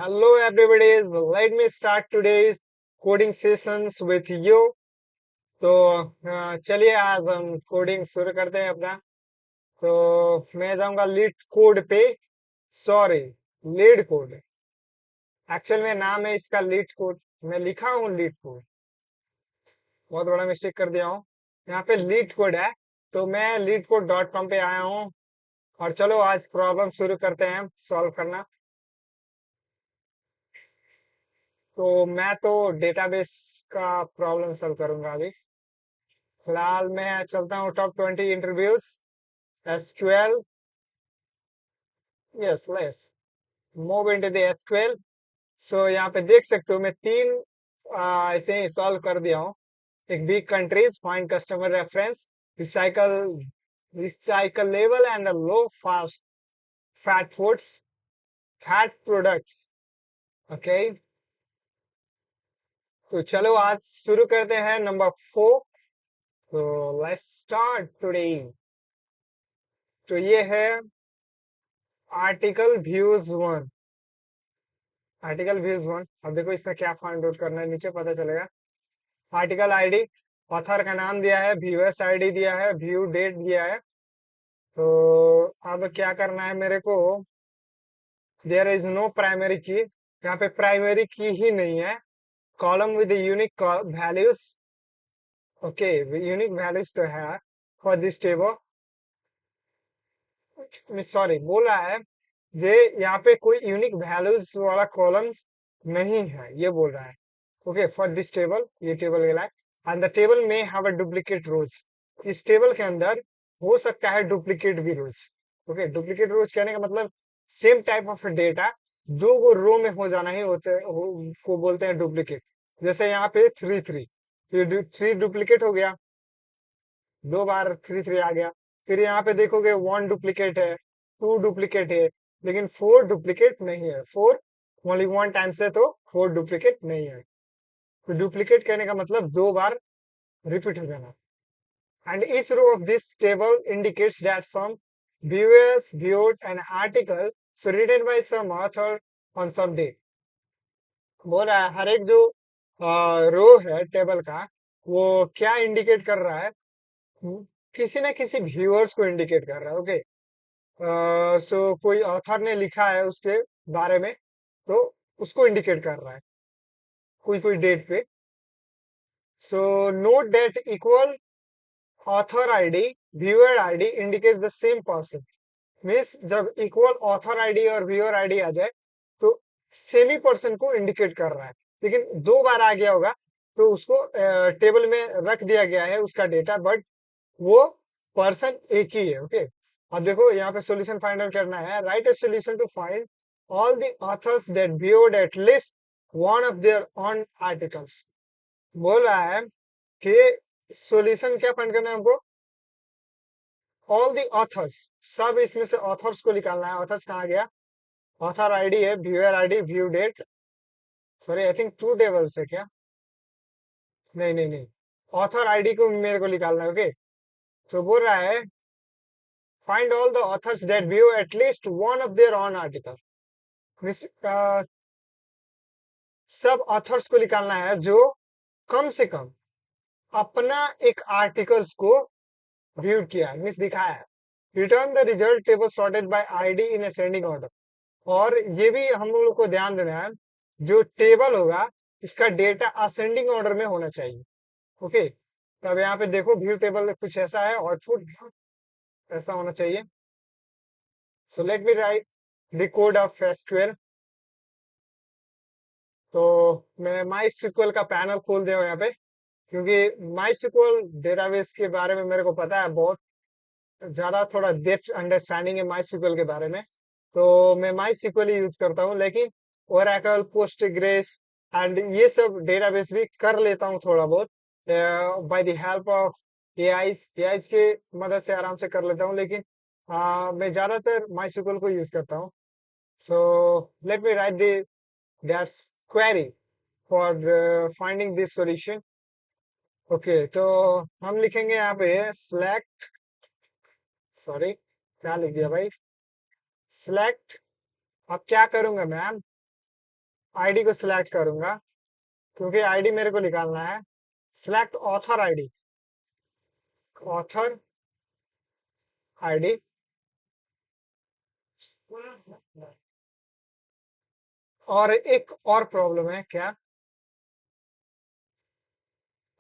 Hello, everybody. Let me start today's coding sessions with you. तो चलिए आज हम कोडिंग शुरू करते हैं अपना। तो मैं जाऊंगा लीड कोड पे। Sorry, leet code. एक्चुअल में नाम है इसका लीड कोड। मैं लिखा हूँ लीड कोड। बहुत बड़ा मिस्टेक कर दिया हूँ। यहाँ पे लीड कोड है। तो मैं लीड कोड डॉट कॉम पे आया हूँ। और चलो आज प्रॉब्लम शुरू करते हैं सॉल्व करना। तो मैं तो डेटाबेस का प्रॉब्लम सॉल्व करूंगा अभी। फिलहाल मैं चलता हूँ top 20 interviews SQL. Yes, let's move into the SQL. So यहाँ पे देख सकते हो मैं तीन ऐसे ही सॉल्व कर दिया हूँ। एक big countries, find customer reference, recycle recycle level and low fast fat foods, fat products. Okay, तो चलो आज शुरू करते हैं नंबर 4। तो लेट्स स्टार्ट टुडे। तो ये है आर्टिकल व्यूज 1। Article views 1। अब देखो इसमें क्या फाइंड आउट करना है, नीचे पता चलेगा। आर्टिकल आईडी, ऑथर का नाम दिया है, व्यूअर्स आईडी दिया है, व्यू डेट दिया है। तो अब क्या करना है मेरे को। देयर इज नो प्राइमरी की, यहाँ पे प्राइमरी की ही नहीं है। Column with unique values. Okay, unique values तो है फॉर दिस टेबल। सॉरी, बोला है जे यहाँ पे कोई यूनिक वैल्यूज वाला कॉलम्स नहीं है, ये बोल रहा है। ओके, फॉर दिस टेबल, ये टेबल के लायक। एंड द टेबल में हैव अ डुप्लीकेट रोज। इस टेबल के अंदर हो सकता है डुप्लीकेट भी रोज। ओके, डुप्लीकेट रोज कहने का मतलब सेम टाइप ऑफ डेटा दो गो रो में हो जाना ही को बोलते हैं डुप्लीकेट। जैसे यहाँ पे 3 3, तो 3 डुप्लीकेट हो गया, 2 बार 3 3 आ गया। फिर यहाँ पे देखोगे 1 डुप्लीकेट है, 2 डुप्लीकेट है, लेकिन 4 डुप्लीकेट नहीं है। 4 ओनली 1 टाइम्स है, तो 4 डुप्लीकेट नहीं है। तो डुप्लीकेट कहने का मतलब 2 बार रिपीट हो जाना। And each row of this table indicates that some viewers viewed an article so written by some author on some day। बोल रहा है हर एक जो रो है टेबल का, वो क्या इंडिकेट कर रहा है। किसी ना किसी व्यूअर्स को इंडिकेट कर रहा है। ओके, सो कोई ऑथर ने लिखा है उसके बारे में, तो उसको इंडिकेट कर रहा है कोई कोई डेट पे। So note that equal author ID viewer ID indicates the same person. Means जब इक्वल ऑथर आईडी और व्यूअर आईडी आ जाए तो सेम ही पर्सन को इंडिकेट कर रहा है। लेकिन 2 बार आ गया होगा तो उसको टेबल में रख दिया गया है उसका डेटा, बट वो पर्सन एक ही है। ओके, अब देखो यहाँ पे सॉल्यूशन फाइंड आउट करना है। Write a solution to find all the authors that viewed at least one of their own articles। बोल रहा है कि सॉल्यूशन क्या फाइंड करना है हमको। ऑल द ऑथर्स, सब इसमें से ऑथर्स को निकालना है। ऑथर्स कहाँ गया, ऑथर आईडी है, viewer ID, view date. Sorry, I think 2 tables है क्या। नहीं नहीं नहीं, ऑथर आईडी को मेरे को निकालना है। ओके, तो बोल रहा है find all the authors that view at least one of their own article। सब ऑथर्स को निकालना है जो कम से कम अपना एक आर्टिकल्स को व्यू किया, मीन्स दिखाया है। Return the result table sorted bye ID in ascending order. और ये भी हम लोग को ध्यान देना है, जो टेबल होगा इसका डेटा असेंडिंग ऑर्डर में होना चाहिए। ओके, तो अब यहाँ पे देखो व्यू टेबल कुछ ऐसा है, आउटपुट ऐसा होना चाहिए। So let me right the code of SQL. तो मैं माई सिक्वल का पैनल खोल दिया हूँ यहाँ पे, क्योंकि माई सिक्वल डेटाबेस के बारे में मेरे को पता है बहुत ज्यादा, थोड़ा डेप्थ अंडरस्टैंडिंग है माई सिक्वल के बारे में। तो मैं माई सिक्वल ही यूज करता हूँ, लेकिन ओरेकल, पोस्टग्रेस एंड ये सब डेटाबेस भी कर लेता हूँ थोड़ा बहुत by the help of AIs के मदद से आराम से कर लेता हूँ। लेकिन मैं ज्यादातर माई सिक्वल को यूज करता हूँ। So let me right the that's query for finding this solution। Okay, तो हम लिखेंगे यहाँ पे select, सॉरी क्या लिख दिया भाई, select। अब क्या करूंगा मैम, आईडी को सिलेक्ट करूंगा क्योंकि आईडी मेरे को निकालना है। Select author ID, author ID. और एक और प्रॉब्लम है क्या,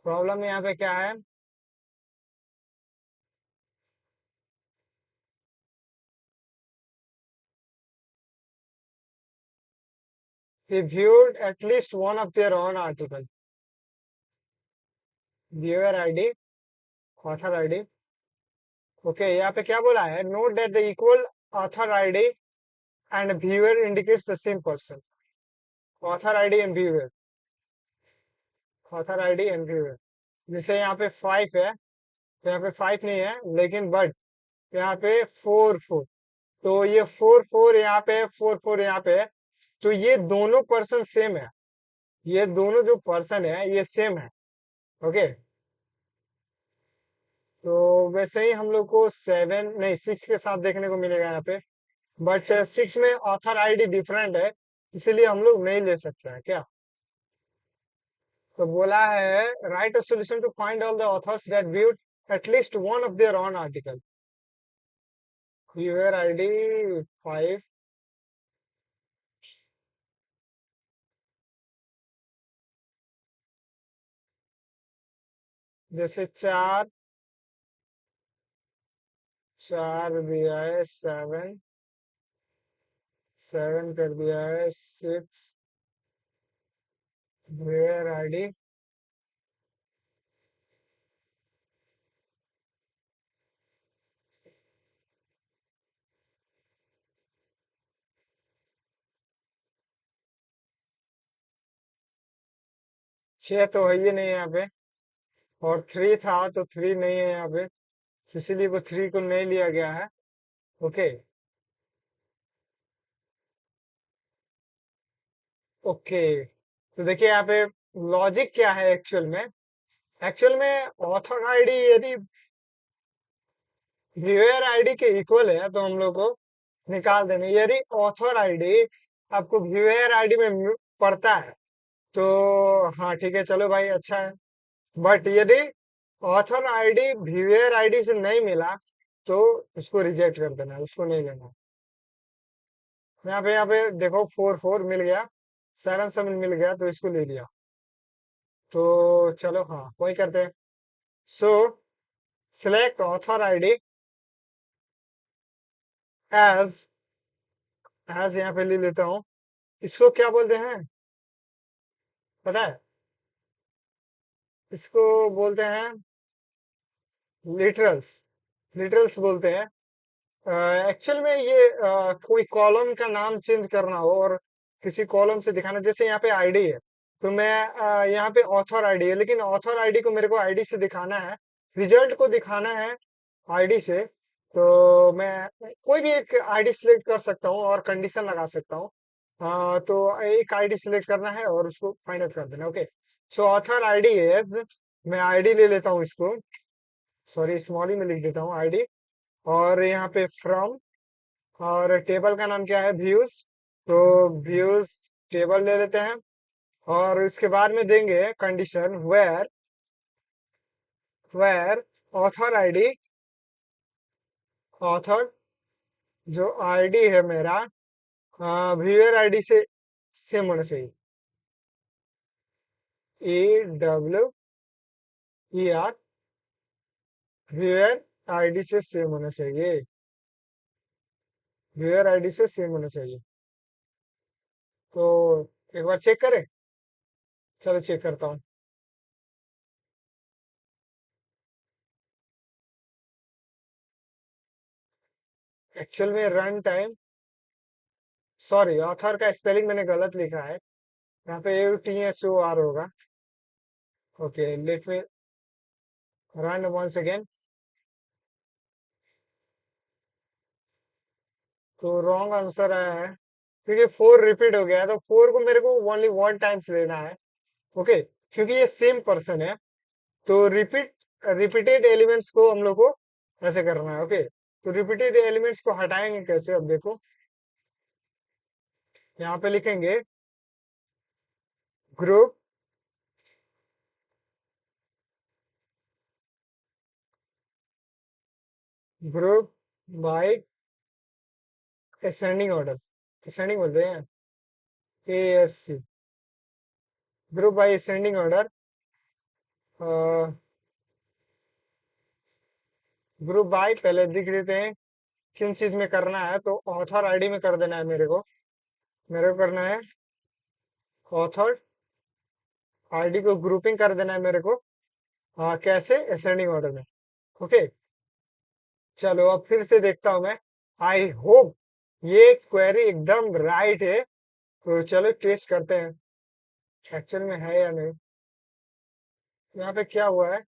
प्रॉब्लम यहाँ पे क्या है, he viewed at least one of their own article। Viewer ID, author ID. Okay, यहाँ पे क्या बोला है, note that the equal author ID and viewer indicates the same person. Author ID and viewer, author ID and viewer. जैसे यहाँ पे 5 है, तो यहाँ पे 5 नहीं है, लेकिन बट यहाँ पे 4 4, तो ये 4 4 यहाँ पे, 4 4 यहाँ पे है, तो ये दोनों पर्सन सेम है, ये दोनों जो पर्सन है ये सेम है। ओके, तो वैसे ही हम लोग को 7 नहीं 6 के साथ देखने को मिलेगा यहाँ पे, बट 6 में ऑथर आईडी डिफरेंट है, इसीलिए हम लोग नहीं ले सकते हैं क्या। तो बोला है write a solution to find all the authors that viewed at least one of their own article. Viewer ID 5, जैसे 4 4 दिया है, 7 कर दिया है, 6 व्यूअर आईडी। 6 तो है ही नहीं यहाँ पे, और 3 था तो 3 नहीं है यहाँ पे, तो इसीलिए वो 3 को नहीं लिया गया है। ओके, ओके, तो देखिए यहाँ पे लॉजिक क्या है एक्चुअल में। एक्चुअल में ऑथर आईडी यदि व्यूअर आईडी के इक्वल है तो हम लोग को निकाल देंगे। यदि ऑथर आईडी आपको व्यूअर आईडी में पड़ता है तो हाँ ठीक है, चलो भाई अच्छा है। बट यदि ऑथर आईडी व्यूअर आईडी से नहीं मिला तो उसको रिजेक्ट कर देना, उसको नहीं लेना। यहाँ पे देखो 4 4 मिल गया, 7 7 मिल गया, तो इसको ले लिया। तो चलो हाँ वही करते हैं। So select author ID as, as यहाँ पे ले लेता हूँ। इसको क्या बोलते हैं पता है, इसको बोलते हैं लिटरल्स, लिटरल्स बोलते हैं। एक्चुअल में ये कोई कॉलम का नाम चेंज करना हो और किसी कॉलम से दिखाना, जैसे यहाँ पे आईडी है, तो मैं यहाँ पे ऑथर आईडी है, लेकिन ऑथर आईडी को मेरे को आईडी से दिखाना है, रिजल्ट को दिखाना है आईडी से। तो मैं कोई भी एक आईडी सिलेक्ट कर सकता हूँ और कंडीशन लगा सकता हूँ। तो एक आईडी सिलेक्ट करना है और उसको फाइंड आउट कर देना। Okay, so author ID is, मैं आईडी ले लेता हूँ इसको, सॉरी स्मॉल ही में लिख देता हूँ आईडी। और यहाँ पे फ्रॉम, और टेबल का नाम क्या है, व्यूज, तो व्यूज टेबल ले लेते हैं। और इसके बाद में देंगे condition where, where author ID, author जो आईडी है मेरा व्यूअर आईडी से सेम होना चाहिए। AWER, व्यूअर आईडी से सेम होना चाहिए, व्यूअर आईडी से सेम होना चाहिए। तो एक बार चेक करें, चलो चेक करता हूँ। एक्चुअल में रन टाइम, सॉरी ऑथर का स्पेलिंग मैंने गलत लिखा है, यहाँ पे AUTHOR होगा। Okay, let me run once again. तो रॉन्ग आंसर आया है क्योंकि 4 रिपीट हो गया है, तो 4 को मेरे को ओनली 1 टाइम्स लेना है। ओके, क्योंकि ये सेम पर्सन है, तो रिपीटेड एलिमेंट्स को हम लोग को ऐसे करना है। ओके, तो रिपीटेड एलिमेंट्स को हटाएंगे कैसे, अब देखो यहाँ पे लिखेंगे group group by ascending order, ascending बोलते हैं, ASC, group by ascending order. Group by पहले दिख देते हैं किन चीज में करना है, तो ऑथर आईडी में कर देना है मेरे को करना है ऑथर आईडी को ग्रुपिंग कर देना है मेरे को। कैसे, असेंडिंग ऑर्डर में। ओके, चलो अब फिर से देखता हूं मैं। आई होप ये क्वेरी एकदम राइट है, तो चलो टेस्ट करते हैं एक्चुअल में है या नहीं। यहाँ पे क्या हुआ है?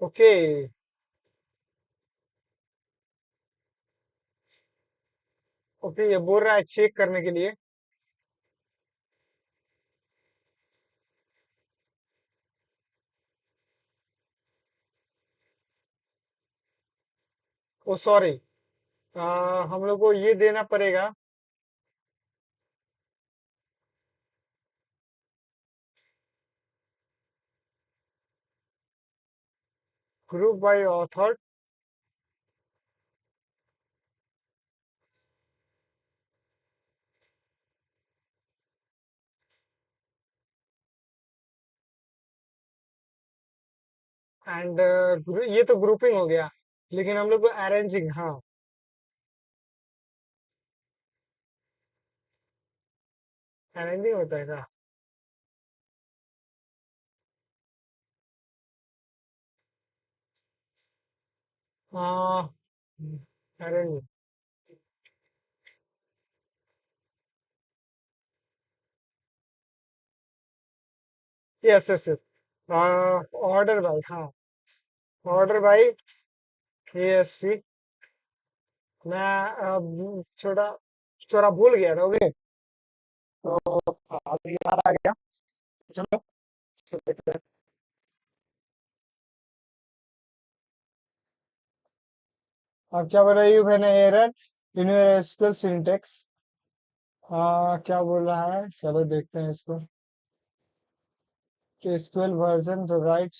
ओके, ओके, ये बोल रहा है चेक करने के लिए। ओ सॉरी, हम लोग को ये देना पड़ेगा। ग्रुप बाय ऑथर एंड ये तो ग्रुपिंग हो गया, लेकिन हम लोग को अरेंजिंग, हाँ, अरेंजिंग होता है क्या? हाँ, arranging, yes yes yes, order by, हाँ, ऑर्डर बाय ASC। मैं छोटा थोड़ा भूल गया था। ओके, तो अब याद आ गया। चलो, देखते हैं। अब क्या बोल रही है मैंने, एरर इन SQL सिंटेक्स। क्या बोल रहा है, चलो देखते हैं इसको। SQL version right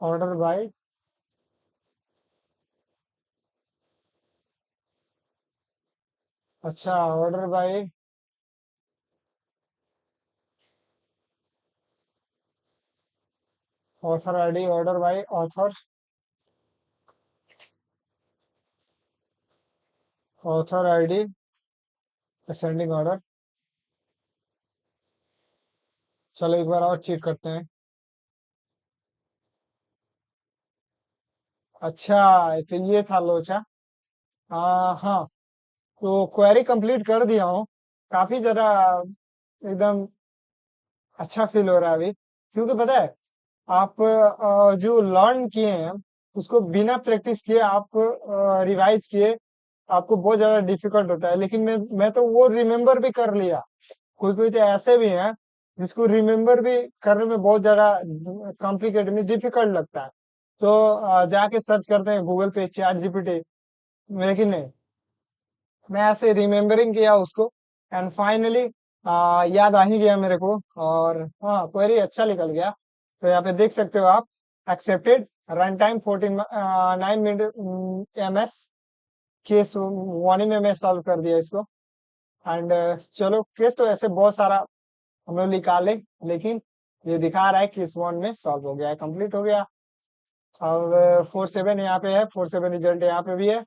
order by, अच्छा, order by author ID, order by author, author ID, ascending order. चलो एक बार और चेक करते हैं। अच्छा, तो ये था लोचा। हाँ, तो क्वेरी कंप्लीट कर दिया हूँ। काफी ज्यादा एकदम अच्छा फील हो रहा है अभी, क्योंकि पता है, आप जो लर्न किए हैं उसको बिना प्रैक्टिस किए आप रिवाइज किए, आपको बहुत ज्यादा डिफिकल्ट होता है, लेकिन मैं तो वो रिमेम्बर भी कर लिया। कोई कोई तो ऐसे भी हैं जिसको रिमेम्बर भी करने में बहुत ज्यादा कॉम्प्लिकेटेड में डिफिकल्ट लगता है, तो जाके सर्च करते हैं गूगल पे, चैट जीपीटी, लेकिन नहीं, मैं ऐसे रिमेम्बरिंग किया उसको, एंड फाइनली याद आ ही गया मेरे को। और हाँ, क्वेरी अच्छा निकल गया। तो यहाँ पे देख सकते हो आप, accepted, run time 9 minute MS, case 1 में मैं सॉल्व कर दिया इसको। एंड चलो, केस तो ऐसे बहुत सारा हम लोग निकाले, लेकिन ये दिखा रहा है कि इस 1 में सॉल्व हो गया है, कंप्लीट हो गया। अब 4-7 यहाँ पे है, 4-7 रिजल्ट यहाँ पे भी है,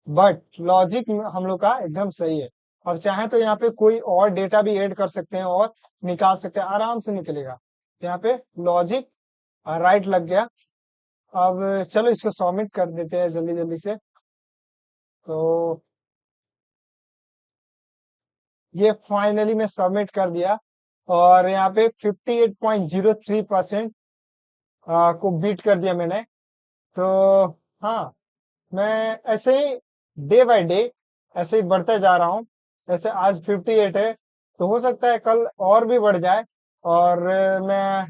बट लॉजिक हम लोग का एकदम सही है। और चाहे तो यहाँ पे कोई और डेटा भी ऐड कर सकते हैं और निकाल सकते हैं, आराम से निकलेगा। यहाँ पे लॉजिक राइट लग गया। अब चलो इसको सबमिट कर देते हैं जल्दी जल्दी से। तो ये फाइनली मैं सबमिट कर दिया, और यहाँ पे 58.03% को बीट कर दिया मैंने। तो हाँ, मैं ऐसे ही डे बाय डे ऐसे ही बढ़ते जा रहा हूँ। जैसे आज 58 है, तो हो सकता है कल और भी बढ़ जाए, और मैं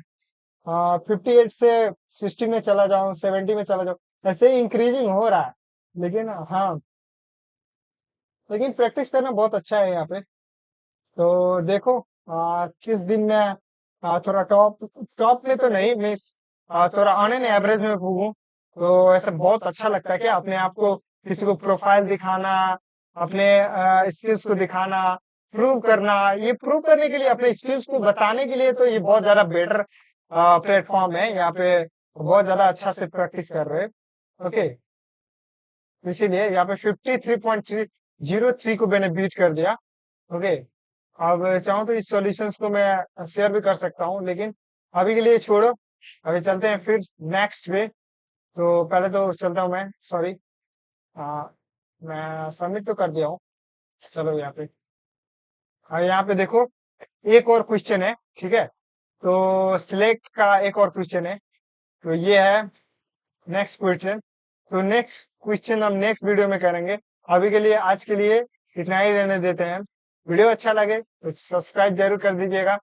58 से 60 में चला जाऊं, 70 में चला जाऊं, ऐसे ही इंक्रीजिंग हो रहा है। लेकिन हाँ, लेकिन प्रैक्टिस करना बहुत अच्छा है यहाँ पे। तो देखो किस दिन में थोड़ा टॉप टॉप में तो नहीं, मिस थोड़ा ऑन एन एवरेज में घूमूं, तो ऐसा बहुत अच्छा लगता है क्या अपने आप को, किसी को प्रोफाइल दिखाना, अपने स्किल्स को दिखाना, प्रूव करना। ये प्रूव करने के लिए, अपने स्किल्स को बताने के लिए तो ये बहुत ज्यादा बेटर प्लेटफॉर्म है। यहाँ पे बहुत ज्यादा अच्छा से प्रैक्टिस कर रहे हैं। ओके, इसीलिए यहाँ पे 53.303 को मैंने बीट कर दिया। ओके, अब चाहूँ तो इस सॉल्यूशंस को मैं शेयर भी कर सकता हूँ, लेकिन अभी के लिए छोड़ो। अभी चलते हैं फिर नेक्स्ट पे। तो पहले तो चलता हूँ मैं, सॉरी, मैं सबमिट तो कर दिया हूँ। चलो यहाँ पे, और यहाँ पे देखो एक और क्वेश्चन है, ठीक है। तो सिलेक्ट का एक और क्वेश्चन है, तो ये है नेक्स्ट क्वेश्चन। तो नेक्स्ट क्वेश्चन हम नेक्स्ट वीडियो में करेंगे। अभी के लिए, आज के लिए इतना ही रहने देते हैं। वीडियो अच्छा लगे तो सब्सक्राइब जरूर कर दीजिएगा।